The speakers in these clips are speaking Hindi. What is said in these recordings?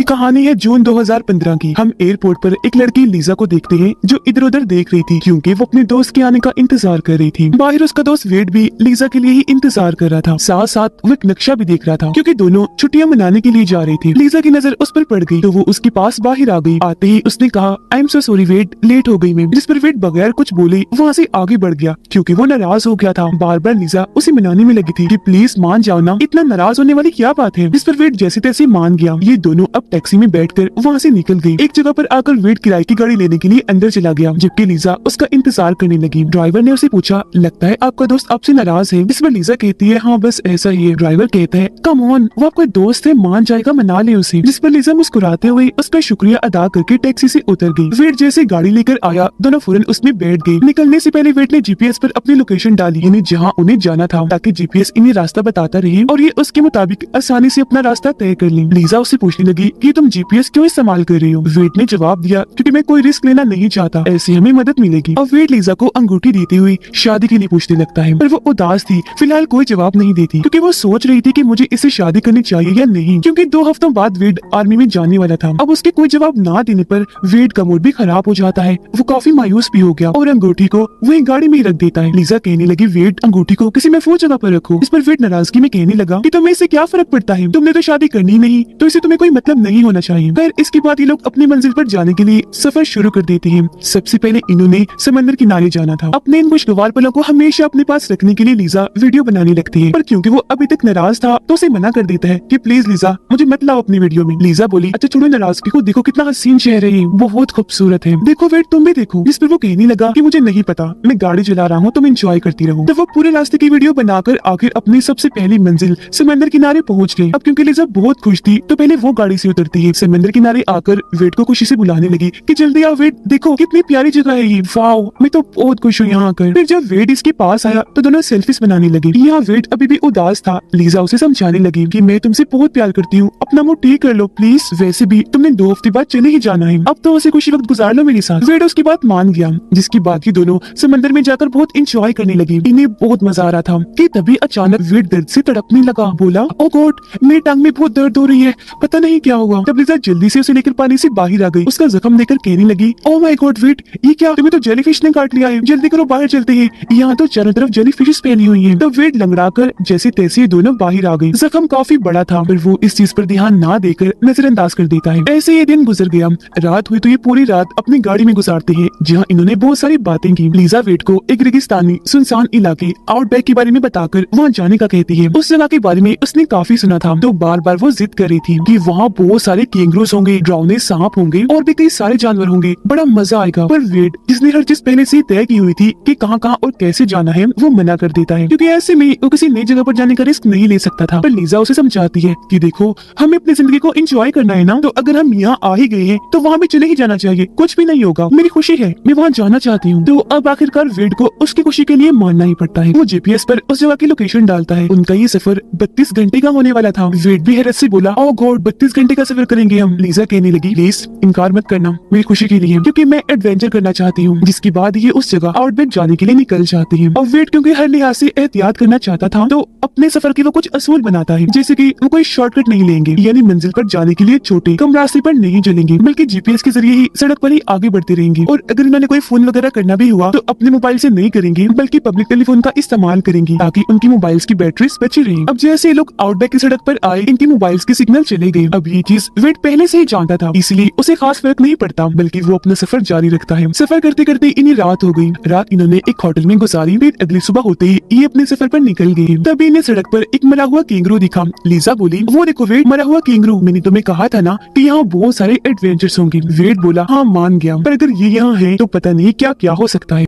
ये कहानी है जून 2015 की। हम एयरपोर्ट पर एक लड़की लीजा को देखते हैं जो इधर उधर देख रही थी क्योंकि वो अपने दोस्त के आने का इंतजार कर रही थी। बाहर उसका दोस्त वेड भी लीजा के लिए ही इंतजार कर रहा था। साथ साथ वो एक नक्शा भी देख रहा था क्योंकि दोनों छुट्टियां मनाने के लिए जा रही थी। लीजा की नजर उस पर पड़ गई तो वो उसके पास बाहर आ गई। आते ही उसने कहा आई एम सो सॉरी वेड, लेट हो गई मैं। जिस पर वेड बगैर कुछ बोले वहाँ से आगे बढ़ गया क्योंकि वो नाराज हो गया था। बार बार लीजा उसे मनाने में लगी थी कि प्लीज मान जाओ ना, इतना नाराज होने वाली क्या बात है। जिस पर वेड जैसे तैसे मान गया। ये दोनों अब टैक्सी में बैठकर वहाँ से निकल गई। एक जगह पर आकर वेड किराए की गाड़ी लेने के लिए अंदर चला गया जबकि लीजा उसका इंतजार करने लगी। ड्राइवर ने उसे पूछा लगता है आपका दोस्त आपसे नाराज है। इस पर लीजा कहती है हाँ बस ऐसा ही है। ड्राइवर कहता है कम ऑन, वो आपका दोस्त है, मान जाएगा, मना ले उसे। जिस पर लीजा मुस्कुराते हुए उसका शुक्रिया अदा करके टैक्सी से उतर गई। वेड जैसे गाड़ी लेकर आया दोनों फौरन उसमें बैठ गए। निकलने से पहले वेड ने जीपीएस पर अपनी लोकेशन डाली यानी जहाँ उन्हें जाना था ताकि जीपीएस इन्हें रास्ता बताता रहे और ये उसके मुताबिक आसानी से अपना रास्ता तय कर ले। लीजा उससे पूछने लगी कि तुम जीपीएस क्यों इस्तेमाल कर रही हो। वेड ने जवाब दिया क्योंकि मैं कोई रिस्क लेना नहीं चाहता, ऐसे हमें मदद मिलेगी। और वेड लीजा को अंगूठी देते हुए शादी के लिए पूछने लगता है पर वो उदास थी, फिलहाल कोई जवाब नहीं देती क्योंकि वो सोच रही थी कि मुझे इससे शादी करनी चाहिए या नहीं क्योंकि 2 हफ्तों बाद वेड आर्मी में जाने वाला था। अब उसके कोई जवाब ना देने पर वेड का मूड भी खराब हो जाता है। वो काफी मायूस भी हो गया और अंगूठी को वही गाड़ी में ही रख देता है। लीजा कहने लगी वेड अंगूठी को किसी महफूज जगह पर रखो। इस पर वेड नाराजगी में कहने लगा कि तुम्हें इससे क्या फर्क पड़ता है, तुमने तो शादी करनी नहीं तो इसे तुम्हें कोई मतलब नहीं होना चाहिए। फिर इसके बाद ये लोग अपनी मंजिल पर जाने के लिए सफर शुरू कर देते हैं। सबसे पहले इन्होंने समंदर किनारे जाना था। अपने इन खुशगवार पलों को हमेशा अपने पास रखने के लिए लीजा वीडियो बनाने लगती है पर क्योंकि वो अभी तक नाराज था तो उसे मना कर देता है कि प्लीज लीजा मुझे मत लाओ अपनी वीडियो में। लीजा बोली अच्छा छोड़ो नाराजगी को, देखो कितना हसीन शहर है, बहुत खूबसूरत है, देखो वेट तुम भी देखो। जिस पर वो कहने लगा कि मुझे नहीं पता, मैं गाड़ी चला रहा हूँ, तुम एंजॉय करती रहो। तो वो पूरे रास्ते की वीडियो बनाकर आखिर अपनी सबसे पहली मंजिल समंदर किनारे पहुँच गई। अब क्योंकि लीजा बहुत खुश थी तो पहले वो गाड़ी से उतरती है। समंदर किनारे आकर वेट को खुशी से बुलाने लगी कि जल्दी आओ वेट, देखो कितनी प्यारी जगह है ये, वाओ मैं तो बहुत खुश हूँ यहाँ आकर। फिर जब वेट इसके पास आया तो दोनों सेल्फीज बनाने लगे। यहाँ वेट अभी भी उदास था। लीजा उसे समझाने लगी कि मैं तुमसे बहुत प्यार करती हूँ, अपना मूड ठीक कर लो प्लीज, वैसे भी तुमने 2 हफ्ते बाद चले ही जाना है, अब तो उसे खुशी वक्त गुजार लो मेरे साथ। वेट उसकी बात मान गया जिसके बाद ये दोनों समंदर में जाकर बहुत इंजॉय करने लगे। इन्हें बहुत मजा आ रहा था कि तभी अचानक वेट दर्द से तड़पने लगा। बोला ओ गॉड मेरी टांग में बहुत दर्द हो रही है, पता नहीं क्या हुआ। तब लीजा जल्दी से उसे लेकर पानी से बाहर आ गई। उसका जख्म देखकर कहने लगी ओ माय गॉड वेट ये क्या, तुम्हें तो जेलीफिश ने काट लिया है, जल्दी करो बाहर चलते हैं, यहाँ तो चारों तरफ जेलीफिश फैली हुई है। तब वेट लंगड़ाकर जैसे तैसे दोनों बाहर आ गई। जख्म काफी बड़ा था पर वो इस चीज पर ध्यान ना देकर नजरअंदाज कर देता है। ऐसे ये दिन गुजर गया। रात हुई तो ये पूरी रात अपनी गाड़ी में गुजारते हैं जहाँ इन्होंने बहुत सारी बातें की। लीजा वेट को एक रेगिस्तानी सुनसान इलाके आउटबैक के बारे में बताकर वहाँ जाने का कहती है। उस जगह के बारे में उसने काफी सुना था तो बार बार वो जिद कर रही थी कि वहाँ बहुत सारे कैंगरूज होंगे, ड्राउने सांप होंगे और भी कई सारे जानवर होंगे, बड़ा मजा आएगा। पर वेट जिसने हर चीज पहले से तय की हुई थी कि कहाँ और कैसे जाना है वो मना कर देता है क्योंकि ऐसे में वो किसी नई जगह पर जाने का रिस्क नहीं ले सकता था। पर लीजा उसे समझाती है कि देखो हमें अपनी जिंदगी को एंजॉय करना है ना, तो अगर हम यहाँ आ ही गए हैं तो वहाँ भी चले ही जाना चाहिए, कुछ भी नहीं होगा, मेरी खुशी है, मैं वहाँ जाना चाहती हूँ। तो अब आखिरकार वेट को उसकी खुशी के लिए मानना ही पड़ता है। वो जीपीएस पर उस जगह की लोकेशन डालता है। उनका ये सफर 32 घंटे का होने वाला था। वेट भी हैरत से बोला ओ गॉड 32 घंटे का सफर करेंगे हम। लीजा कहने लगी प्लीज इनकार मत करना, मेरी खुशी के लिए, क्योंकि मैं एडवेंचर करना चाहती हूँ। जिसके बाद ये उस जगह आउटबैक जाने के लिए निकल जाती है। और वेट क्योंकि हर लिहाज से एहतियात करना चाहता था तो अपने सफर के वो कुछ असूल बनाता है, जैसे कि वो कोई शॉर्टकट नहीं लेंगे, यानी मंजिल पर जाने के लिए छोटे कम रास्ते पर नहीं चलेंगे बल्कि जीपीएस के जरिए ही सड़क पर ही आगे बढ़ते रहेंगे। और अगर इन्होंने कोई फोन वगैरह करना भी हुआ तो अपने मोबाइल से नहीं करेंगे बल्कि पब्लिक टेलीफोन का इस्तेमाल करेंगे ताकि उनकी मोबाइल्स की बैटरीज बची रहे। अब जैसे ये लोग आउटबैक की सड़क पर आए इनकी मोबाइल्स के सिग्नल चले गए। अब ये चीज वेट पहले से ही जानता था इसलिए उसे खास फर्क नहीं पड़ता बल्कि वो अपना सफर जारी रखता है। सफर करते करते इन्हें रात हो गई। रात इन्होंने एक होटल में गुजारी। फिर अगली सुबह होते ही ये अपने सफर पर निकल गए। तभी इन्हें सड़क पर एक मरा हुआ कैंगरू दिखा। लीजा बोली वो देखो वेट मरा हुआ कैंगरू, मैंने तुम्हें कहा था ना कि यहाँ बहुत सारे एडवेंचर्स होंगे। वेट बोला हाँ मान गया, पर अगर ये यहाँ है तो पता नहीं क्या क्या हो सकता है।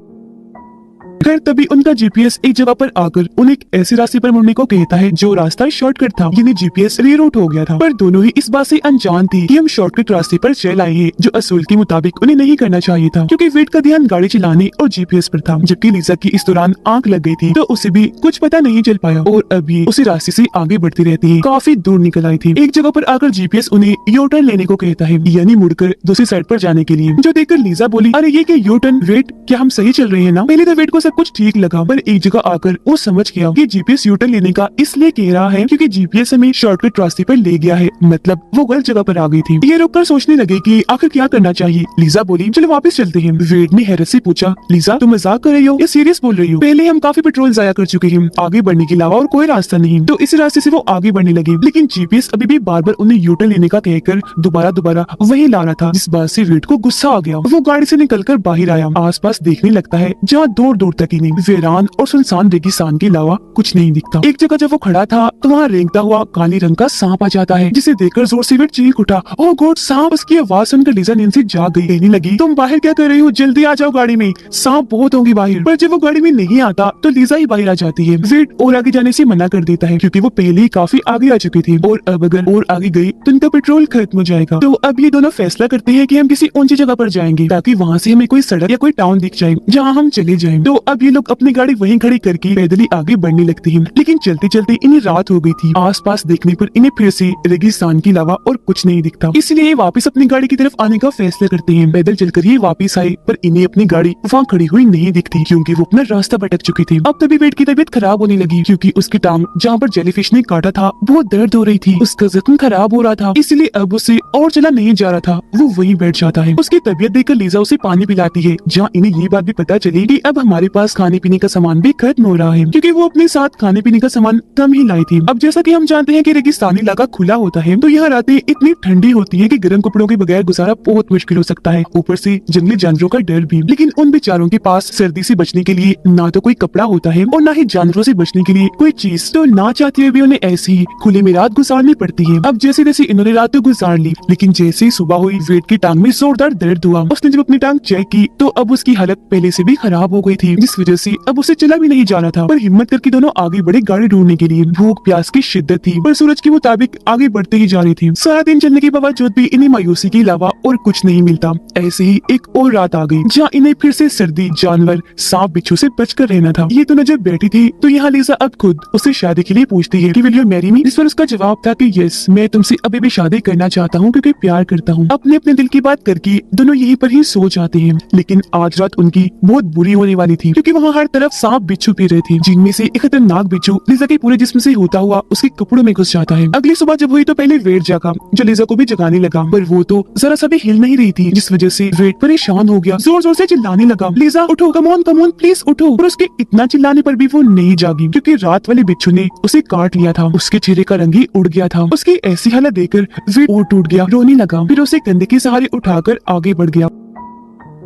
खैर तभी उनका जीपीएस एक जगह पर आकर उन्हें एक ऐसे रास्ते पर मुड़ने को कहता है जो रास्ता शॉर्टकट था, यानी जीपीएस रीरूट हो गया था। पर दोनों ही इस बात से अनजान थी कि हम शॉर्टकट रास्ते पर चल आए हैं जो असूल के मुताबिक उन्हें नहीं करना चाहिए था क्योंकि वेट का ध्यान गाड़ी चलाने और जीपीएस पर था। जबकि लीजा की इस दौरान आंख लग गई थी तो उसे भी कुछ पता नहीं चल पाया और अब ये उसी रास्ते से आगे बढ़ती रहती है। काफी दूर निकल आई थी। एक जगह पर आकर जीपीएस उन्हें यू टर्न लेने को कहता है, यानी मुड़कर दूसरी साइड पर जाने के लिए। जो देखकर लीजा बोली अरे ये क्या यू टर्न, वेट क्या हम सही चल रहे हैं ना। पहले तो वेट को सब सब कुछ ठीक लगा, पर एक जगह आकर वो समझ गया कि जीपीएस यूटर्न लेने का इसलिए कह रहा है क्योंकि जीपीएस हमें शॉर्टकट रास्ते पर ले गया है, मतलब वो गलत जगह पर आ गई थी। ये रुककर सोचने लगे कि आखिर क्या करना चाहिए। लीजा बोली चलो वापस चलते हैं। वेड ने हैरत से पूछा लिजा तुम मजाक कर रही हो या सीरियस बोल रही हो? पहले हम काफी पेट्रोल जाया कर चुके हैं, आगे बढ़ने के अलावा और कोई रास्ता नहीं। तो इस रास्ते से वो आगे बढ़ने लगे, लेकिन जीपीएस अभी भी बार बार उन्हें यूटर्न लेने का कहकर दोबारा वही ला रहा था, जिस बात से वेड को गुस्सा आ गया। वो गाड़ी से निकलकर बाहर आया, आसपास देखने लगता है जहाँ दूर दूर तक ही नहीं, वीरान और सुनसान रेगिस्तान के अलावा कुछ नहीं दिखता। एक जगह जब वो खड़ा था तो वहाँ रेंगता हुआ काले रंग का सांप आ जाता है, जिसे देखकर जोर से वेड चीख उठा। ओह गॉड सांप! उसकी आवाज सुनकर लीजा नींद से जाग गई। कहने लगी तुम बाहर क्या कर रही हो, जल्दी आ जाओ गाड़ी में, सांप बहुत होंगे बाहर। पर जब वो गाड़ी में नहीं आता तो लीजा ही बाहर आ जाती है। वेड और आगे जाने से मना कर देता है क्योंकि वो पहले ही काफी आगे आ चुकी थी और अब अगर और आगे गई तो उनका पेट्रोल खत्म हो जाएगा। तो अब ये दोनों फैसला करते हैं कि हम किसी ऊंची जगह पर जाएंगे ताकि वहाँ से हमें कोई सड़क या कोई टाउन दिख जाए जहाँ हम चले जाएं। तो अब ये लोग अपनी गाड़ी वहीं खड़ी करके पैदल ही आगे बढ़ने लगते हैं, लेकिन चलते चलते इन्हें रात हो गई थी। आसपास देखने पर इन्हें फिर से रेगिस्तान के अलावा और कुछ नहीं दिखता, इसलिए ये वापस अपनी गाड़ी की तरफ आने का फैसला करते हैं। पैदल चलकर ये वापस आए पर इन्हें अपनी गाड़ी वहाँ खड़ी हुई नहीं दिखती क्योंकि वो अपना रास्ता भटक चुकी थी। अब तभी वेड की तबीयत खराब होने लगी क्योंकि उसकी टांग जहाँ पर जेलीफिश ने काटा था बहुत दर्द हो रही थी, उसका जख्म खराब हो रहा था, इसलिए अब उसे और चला नहीं जा रहा था, वो वहीं बैठ जाता है। उसकी तबीयत देखकर लीजा उसे पानी पिलाती है, जहाँ इन्हें ये बात भी पता चली कि अब हमारे पास खाने पीने का सामान भी खत्म हो रहा है क्योंकि वो अपने साथ खाने पीने का सामान कम ही लाई थी। अब जैसा कि हम जानते हैं कि रेगिस्तानी इलाका खुला होता है तो यहाँ रातें इतनी ठंडी होती है कि गर्म कपड़ों के बगैर गुजारा बहुत मुश्किल हो सकता है, ऊपर से जंगली जानवरों का डर भी। लेकिन उन बेचारों के पास सर्दी से बचने के लिए ना तो कोई कपड़ा होता है और ना ही जानवरों से बचने के लिए कोई चीज, तो ना चाहते हुए भी उन्हें ऐसी ही खुले में रात गुजारनी पड़ती है। अब जैसे जैसे इन्होंने रात तो गुजार ली, लेकिन जैसे ही सुबह हुई वेड की टांग में जोरदार दर्द हुआ। उसने जब अपनी टांग चेक की तो अब उसकी हालत पहले से भी खराब हो गई थी, जिस वजह से अब उसे चला भी नहीं जाना था। पर हिम्मत करके दोनों आगे बढ़े गाड़ी ढूंढने के लिए। भूख प्यास की शिद्दत थी पर सूरज के मुताबिक आगे बढ़ते ही जा रही थी। सारा दिन चलने के बावजूद भी इन्हें मायूसी के अलावा और कुछ नहीं मिलता। ऐसे ही एक और रात आ गई जहाँ इन्हें फिर से सर्दी, जानवर, सांप बिच्छू से बचकर रहना था। ये दोनों जब बैठी थी तो यहाँ लीजा अब खुद उसे शादी के लिए पूछती है कि विल यू मैरी मी, जिस पर उसका जवाब था कि यस, मैं तुमसे अभी भी शादी करना चाहता हूँ क्योंकि प्यार करता हूँ। अपने अपने दिल की बात करके दोनों यहीं पर ही सो जाते हैं। लेकिन आज रात उनकी बहुत बुरी होने वाली थी क्योंकि वहाँ हर तरफ सांप बिच्छू पी रहे थे, जिनमें से एक खतरनाक बिच्छू लीजा के पूरे जिस्म से होता हुआ उसके कपड़ों में घुस जाता है। अगली सुबह जब हुई तो पहले वेड जागा जो लीजा को भी जगाने लगा, पर वो तो जरा सा भी हिल नहीं रही थी, जिस वजह से वेड परेशान हो गया, जोर जोर से चिल्लाने लगा लीजा उठो, कम ऑन प्लीज उठो। पर उसके इतना चिल्लाने पर भी वो नहीं जागी क्योंकि रात वाले बिच्छू ने उसे काट लिया था। उसके चेहरे का रंग ही उड़ गया था। उसकी ऐसी हालत देखकर वेड और टूट गया, रोने लगा, फिर उसे कंधे के सहारे उठाकर आगे बढ़ गया।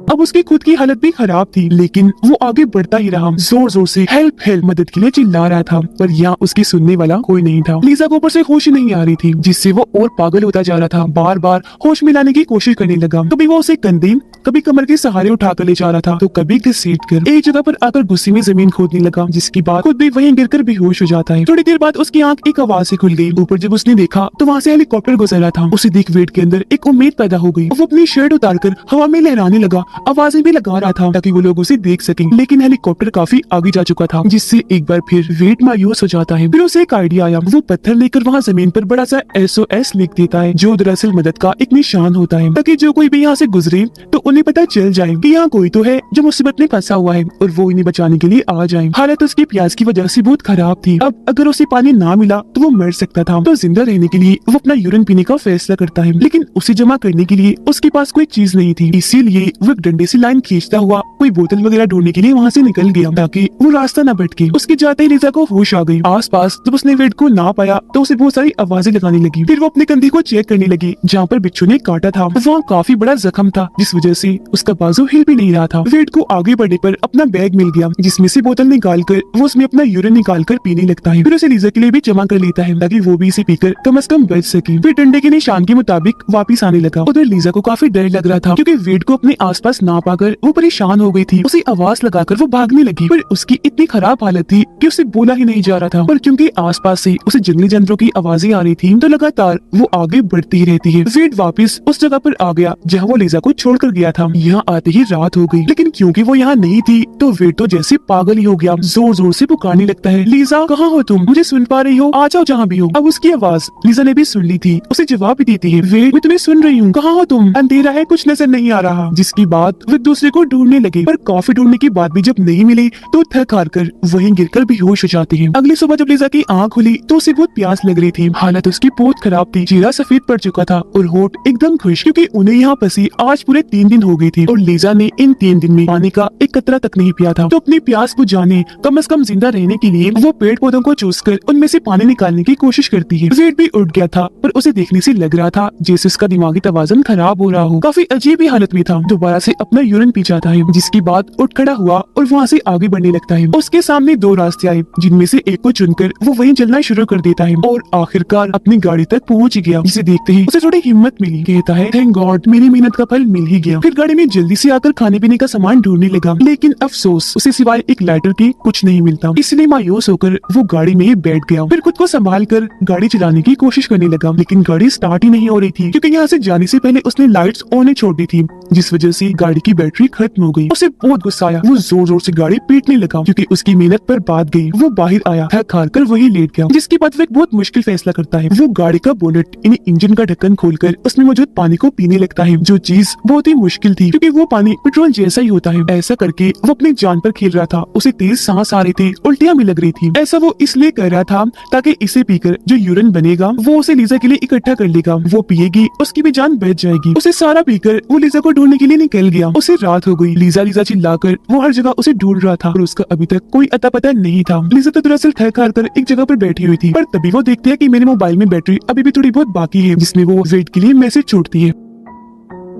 अब उसकी खुद की हालत भी खराब थी, लेकिन वो आगे बढ़ता ही रहा, जोर जोर से हेल्प हेल्प मदद के लिए चिल्ला रहा था, पर यहाँ उसकी सुनने वाला कोई नहीं था। लीजा को ऊपर से होश ही नहीं आ रही थी, जिससे वो और पागल होता जा रहा था। बार बार होश में लाने की कोशिश करने लगा, कभी वो उसे कंधे कभी कमर के सहारे उठाकर ले जा रहा था तो कभी घसीट कर एक जगह पर आकर गुस्से में जमीन खोदने लगा, जिसके बाद खुद भी वहीं गिरकर बेहोश हो जाता है। थोड़ी देर बाद उसकी आंख एक आवाज से खुल गई। ऊपर जब उसने देखा तो वहाँ से हेलीकॉप्टर गुजर रहा था। उसे देख वेड के अंदर एक उम्मीद पैदा हो गई। वो अपनी शर्ट उतारकर हवा में लहराने लगा, आवाजें भी लगा रहा था ताकि वो लोग उसे देख सकें, लेकिन हेलीकॉप्टर काफी आगे जा चुका था, जिससे एक बार फिर वेड मायूस हो जाता है। फिर उसे एक आइडिया आया, वो पत्थर लेकर वहाँ जमीन पर बड़ा सा SOS लिख देता है, जो दरअसल मदद का एक निशान होता है, ताकि जो कोई भी यहाँ से गुजरे तो उन्हें पता चल जाए कि यहाँ कोई तो है जो मुसीबत में फंसा हुआ है और वो इन्हें बचाने के लिए आ जाए। हालत उसकी प्यास की वजह से बहुत खराब थी। अब अगर उसे पानी ना मिला तो वो मर सकता था, तो जिंदा रहने के लिए वो अपना यूरिन पीने का फैसला करता है, लेकिन उसे जमा करने के लिए उसके पास कोई चीज नहीं थी। इसीलिए वो एक डंडे से लाइन खींचता हुआ कोई बोतल वगैरह ढूंढने के लिए वहाँ से निकल गया ताकि वो रास्ता न भटके। उसके जाते ही लीजा को होश आ गई। आसपास जब उसने वेड को ना पाया तो उसे बहुत सारी आवाजें लगाने लगी। फिर वो अपने कंधे को चेक करने लगी जहाँ पर बिच्छू ने काटा था। वहाँ काफी बड़ा जख्म था, जिस वजह से उसका बाजू हिल भी नहीं रहा था। वेड को आगे बढ़ने पर अपना बैग मिल गया, जिसमें से बोतल निकाल कर वो उसमें अपना यूरिन निकाल कर पीने लगता है। फिर उसे लीजा के लिए भी जमा कर लेता है ताकि वो भी इसे पीकर कम से कम बच सके। फिर डंडे के निशान के मुताबिक वापिस आने लगा। उधर लीजा को काफी डर लग रहा था क्योंकि वेड को अपने आसपास ना पाकर वो परेशान हो गई थी। उसे आवाज लगाकर वो भागने लगी, पर उसकी इतनी खराब हालत थी कि उसे बोला ही नहीं जा रहा था। पर क्योंकि आसपास से उसे जंगली जानवरों की आवाजें आ रही थी तो लगातार वो आगे बढ़ती ही रहती है। वेड वापस उस जगह पर आ गया जहाँ वो लीजा को छोड़कर गया था। यहाँ आते ही रात हो गई, लेकिन क्योंकि वो यहाँ नहीं थी तो वेड तो जैसे पागल ही हो गया, जोर जोर से पुकारने लगता है, लीजा कहाँ हो तुम, मुझे सुन पा रही हो, आ जाओ जहाँ भी हो। अब उसकी आवाज लीजा ने भी सुन ली थी, उसे जवाब भी देती है, वेड मैं तुम्हें सुन रही हूँ, कहाँ हो तुम, अंधेरा है कुछ नजर नहीं आ रहा। जिसके बाद बाद वे दूसरे को ढूंढने लगे, पर कॉफी ढूंढने की बात भी जब नहीं मिली तो थक हार कर वहीं गिरकर बेहोश हो जाते हैं। अगली सुबह जब लिजा की आंख खुली तो उसे बहुत प्यास लग रही थी। हालत उसकी बहुत खराब थी, चेहरा सफेद पड़ चुका था और होठ एकदम खुश, क्योंकि उन्हें यहाँ फंसी आज पूरे 3 दिन हो गए थे और लिजा ने इन 3 दिन में पानी का एक कतरा तक नहीं पिया था। तो अपनी प्यास बुझाने, कम से कम जिंदा रहने के लिए वो पेड़ पौधों को चूसकर उनमें से पानी निकालने की कोशिश करती है। वेट भी उठ गया था, पर उसे देखने से लग रहा था जैसे उसका दिमागी तवाज़ुन खराब हो रहा हो। काफी अजीब ही हालत में था। दोबारा से अपना यूरिन पी जाता है, जिसके बाद उठ खड़ा हुआ और वहाँ से आगे बढ़ने लगता है। उसके सामने 2 रास्ते आए, जिनमें से एक को चुनकर वो वहीं चलना शुरू कर देता है और आखिरकार अपनी गाड़ी तक पहुँच गया। जिसे देखते ही उसे थोड़ी हिम्मत मिली। कहता है, थैंक गॉड, मेरी मेहनत का फल मिल ही गया। फिर गाड़ी में जल्दी से आकर खाने पीने का सामान ढूंढने लगा, लेकिन अफसोस उसे सिवाय एक लाइटर के कुछ नहीं मिलता। इसलिए मायूस होकर वो गाड़ी में ही बैठ गया। फिर खुद को संभाल कर गाड़ी चलाने की कोशिश करने लगा, लेकिन गाड़ी स्टार्ट ही नहीं हो रही थी, क्योंकि यहाँ से जाने से पहले उसने लाइट्स ऑन ही छोड़ दी थी, जिस वजह से गाड़ी की बैटरी खत्म हो गई। उसे बहुत गुस्सा आया। वो जोर जोर से गाड़ी पीटने लगा, क्योंकि उसकी मेहनत पर बात गई। वो बाहर आया, थक हार कर वही लेट गया। जिसके बाद वो एक बहुत मुश्किल फैसला करता है। वो गाड़ी का बोनेट यानी इंजन का ढक्कन खोलकर उसमें मौजूद पानी को पीने लगता है, जो चीज बहुत ही मुश्किल थी, क्योंकि वो पानी पेट्रोल जैसा ही होता है। ऐसा करके वो अपनी जान पर खेल रहा था। उसे तेज सांस आ रही थी, उल्टियां भी लग रही थी। ऐसा वो इसलिए कर रहा था ताकि इसे पीकर जो यूरिन बनेगा वो उसे लिजा के लिए इकट्ठा कर लेगा। वो पिएगी, उसकी भी जान बच जाएगी। उसे सारा पीकर वो लिजा को ढूंढने के लिए निकल गया। उसे रात हो गई। लिजा लिजा चिल्लाकर वो हर जगह उसे ढूंढ रहा था और उसका अभी तक कोई अता पता नहीं था। लिजा तो दरअसल थक हार कर एक जगह पर बैठी हुई थी, पर तभी वो देखती है कि मेरे मोबाइल में बैटरी अभी भी थोड़ी बहुत बाकी है, जिसमें वो वेट के लिए मैसेज छोड़ती है।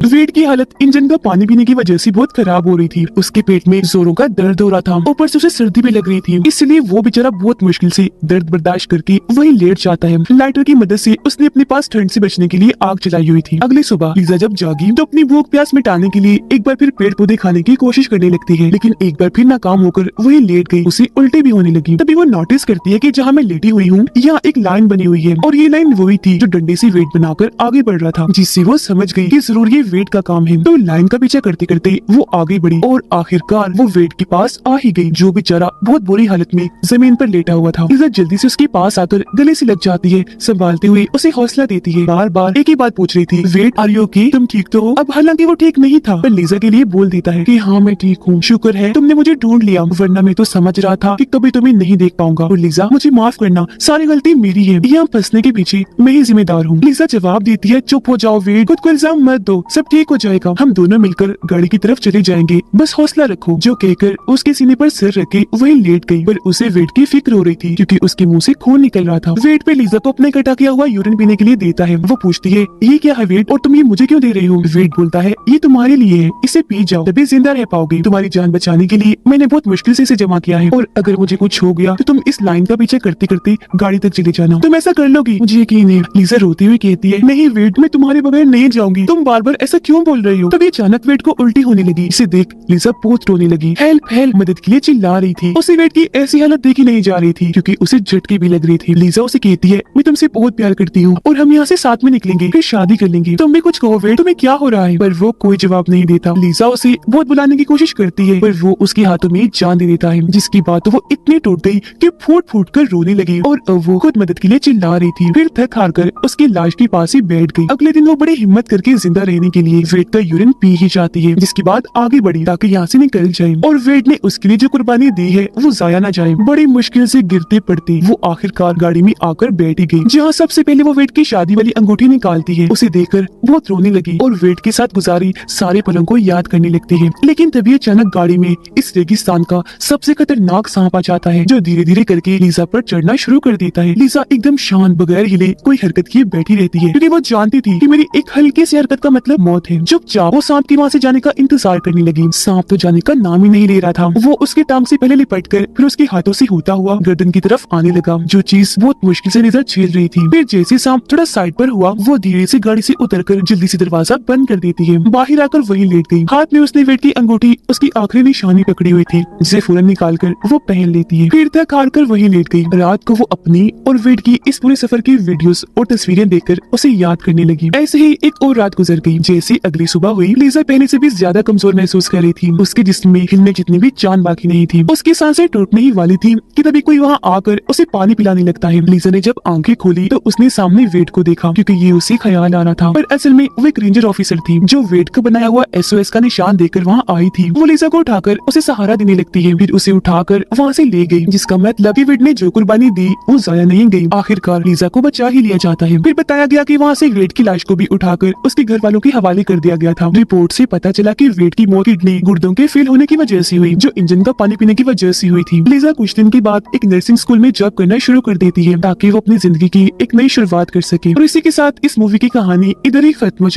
वेट की हालत इंजन का पानी पीने की वजह से बहुत खराब हो रही थी। उसके पेट में जोरों का दर्द हो रहा था, ऊपर से उसे सर्दी भी लग रही थी, इसलिए वो बेचारा बहुत मुश्किल से दर्द बर्दाश्त करके वहीं लेट जाता है। लाइटर की मदद से उसने अपने पास ठंड से बचने के लिए आग जलाई हुई थी। अगली सुबह लिजा जब जागी तो अपनी भूख प्यास मिटाने के लिए एक बार फिर पेड़ पौधे खाने की कोशिश करने लगती है, लेकिन एक बार फिर नाकाम होकर वही लेट गई। उसे उल्टी भी होने लगी। तभी वो नोटिस करती है कि जहाँ मैं लेटी हुई हूँ यहाँ एक लाइन बनी हुई है, और ये लाइन वही थी जो डंडे से वेट बनाकर आगे बढ़ रहा था, जिससे वो समझ गई कि जरूर ये वेट का काम है। तो लाइन का पीछा करते करते वो आगे बढ़ी और आखिरकार वो वेट के पास आ ही गई, जो बेचारा बहुत बुरी हालत में जमीन पर लेटा हुआ था। लिजा जल्दी से उसके पास आकर गले से लग जाती है, संभालते हुए उसे हौसला देती है। बार बार एक ही बात पूछ रही थी, वेट आर यू ओके, तुम ठीक तो हो? अब हालांकि वो ठीक नहीं था, पर लिजा के लिए बोल देता है कि हाँ मैं ठीक हूँ, शुक्र है तुमने मुझे ढूंढ लिया, वरना मैं तो समझ रहा था कि कभी तुम्हें नहीं देख पाऊंगा। और लिजा मुझे माफ करना, सारी गलती मेरी है, यहाँ फंसने के पीछे मैं ही जिम्मेदार हूँ। लिजा जवाब देती है, चुप हो जाओ वेट, खुद को इल्जाम मत दो, सब ठीक हो जाएगा, हम दोनों मिलकर गाड़ी की तरफ चले जाएंगे, बस हौसला रखो। जो कहकर उसके सीने पर सिर रख के वही लेट गई, पर उसे वेट की फिक्र हो रही थी, क्योंकि उसके मुंह से खून निकल रहा था। वेट पे लिजा को अपने इकट्ठा किया हुआ यूरिन पीने के लिए देता है। वो पूछती है, ये क्या है वेट, और तुम ये मुझे क्यों दे रही हो? वेट बोलता है, ये तुम्हारे लिए है, इसे पी जाओ, तभी जिंदा रह पाओगे। तुम्हारी जान बचाने के लिए मैंने बहुत मुश्किल से इसे जमा किया है, और अगर मुझे कुछ हो गया तो तुम इस लाइन का पीछे करते करते गाड़ी तक चले जाना। तुम ऐसा कर लोगी, मुझे यकीन है। लिजा रोती हुई कहती है, नहीं वेट, मैं तुम्हारे बगैर नहीं जाऊंगी, तुम बार बार ऐसा क्यों बोल रही हो? तभी अचानक वेट को उल्टी होने लगी। इसे देख लिजा बहुत रोने लगी, हेल्प हेल्प मदद के लिए चिल्ला रही थी। उसे वेट की ऐसी हालत देखी नहीं जा रही थी, क्योंकि उसे झटके भी लग रही थी। लिजा उसे कहती है, मैं तुमसे बहुत प्यार करती हूँ और हम यहाँ से साथ में निकलेंगे, फिर शादी कर लेंगे, तुम भी कुछ कहो वेट, तुम्हें क्या हो रहा है? पर वो कोई जवाब नहीं देता। लिजा उसे बहुत बुलाने की कोशिश करती है, पर वो उसके हाथों में जान दे देता है, जिसकी बात वो इतनी टूट गई कि फूट फूट कर रोने लगी, और वो खुद मदद के लिए चिल्ला रही थी। फिर थक हार कर उसकी लाश के पास ही बैठ गई। अगले दिन वो बड़ी हिम्मत करके जिंदा रहने के लिए वेट का यूरिन पी ही जाती है, जिसके बाद आगे बढ़ी ताकि यहाँ से निकल जाए। और वेट ने उसके लिए जो कुर्बानी दी है वो जाया ना जाए। बड़ी मुश्किल से गिरते पड़ते वो आखिरकार गाड़ी में आकर बैठ गई, जहाँ सबसे पहले वो वेट की शादी वाली अंगूठी निकालती है। उसे देखकर बहुत रोने लगी और वेट के साथ गुजारी सारे पलों को याद करने लगती है। लेकिन तभी अचानक गाड़ी में इस रेगिस्तान का सबसे खतरनाक सांप आ जाता है, जो धीरे धीरे करके लिजा पर चढ़ना शुरू कर देता है। लिजा एकदम शांत, बगैर हिले कोई हरकत किए बैठी रहती है, क्योंकि वो जानती थी कि मेरी एक हल्की सी हरकत का मतलब मौत है। चुपचाप वो सांप की वहाँ से जाने का इंतजार करने लगी। सांप तो जाने का नाम ही नहीं ले रहा था। वो उसके टांग से पहले लिपट कर फिर उसके हाथों से होता हुआ गर्दन की तरफ आने लगा, जो चीज बहुत मुश्किल से लिजा झेल रही थी। फिर जैसे सांप थोड़ा साइड पर हुआ, वो धीरे से गाड़ी से उतरकर जल्दी से दरवाजा बंद कर देती है। बाहर आकर वही लेट गई। हाथ में उसने वेट की अंगूठी, उसकी आखिरी निशानी पकड़ी हुई थी, जिसे फौरन निकाल कर वो पहन लेती है। फिर तक हार कर वही लेट गई। रात को वो अपनी और वेट की इस पूरे सफर की वीडियोस और तस्वीरें देखकर उसे याद करने लगी। ऐसे ही एक और रात गुजर गई। जैसी अगली सुबह हुई, लीजा पहले से भी ज्यादा कमजोर महसूस कर रही थी। उसके जिस्म में हिलने जितनी भी जान बाकी नहीं थी। उसकी सांसें टूटने ही वाली थी कि तभी कोई वहाँ आकर उसे पानी पिलाने लगता है। लीजा ने जब आंखें खोली तो उसने सामने वेड को देखा, क्योंकि ये उसे ख्याल आ रहा था, पर असल में वो एक रेंजर ऑफिसर थी जो वेड का बनाया हुआ SOS का निशान देकर वहाँ आई थी। वो लीजा को उठाकर उसे सहारा देने लगती है, फिर उसे उठाकर वहाँ से ले गई, जिसका मतलब कि वेड ने जो कुर्बानी दी वो जाया नहीं गई। आखिरकार लीजा को बचा ही लिया जाता है। फिर बताया गया कि वहाँ से वेड की लाश को भी उठाकर उसके घर वालों के हवाले कर दिया गया था। रिपोर्ट से पता चला कि वेड की मौत किडनी गुर्दों के फेल होने की वजह से हुई, जो इंजन का पानी पीने की वजह से हुई थी। लीजा कुछ दिन के बाद एक नर्सिंग स्कूल में जॉब करना शुरू कर देती है, ताकि वो अपनी जिंदगी की एक नई शुरुआत कर सके। और इसी के साथ इस मूवी की कहानी इधर ही खत्म हो जाती है।